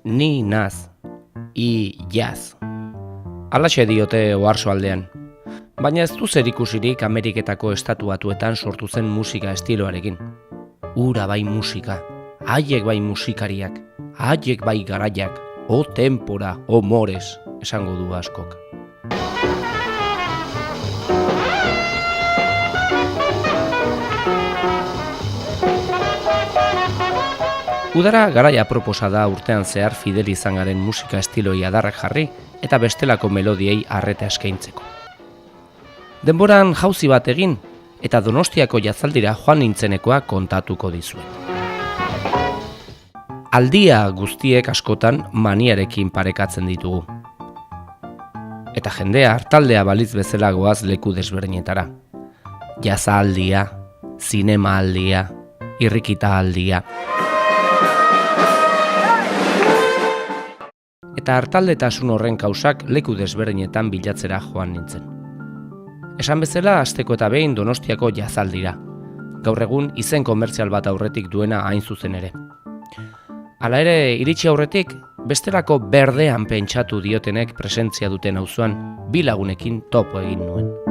ni naz, I jaz. Alaxe diote Oarsoaldean. Baina ez du zerikusirik Ameriketako Estatu Batuetan sortu zen musika estiloarekin. Ura bai musika, haiek bai musikariak, haiek bai garaiak, o tempora, o mores, esango du askok. Udara garaia proposa da urtean zehar fidel izan garen musika estiloi adarrak jarri eta bestelako melodiei arreta eskaintzeko. Denboran jauzi bat egin eta Donostiako jazaldira joan nintzenekoa kontatuko dizuet. Aldia guztiek askotan maniarekin parekatzen ditugu. Eta jendea hartaldea balitz bezala goaz leku desberdinetara. Jazaldia, zinema aldia, irrikita aldia. Eta hartaldetasun horren kausak leku desberdinetan bilatzera joan nintzen. Esan bezala asteko eta behin Donostiako jazaldira. Gaur egun izen komertzial bat aurretik duena hain zuzen ere. Hala ere, iritsi aurretik, bestelako berdean pentsatu diotenek presentzia duten auzoan bi lagunekin topo egin nuen.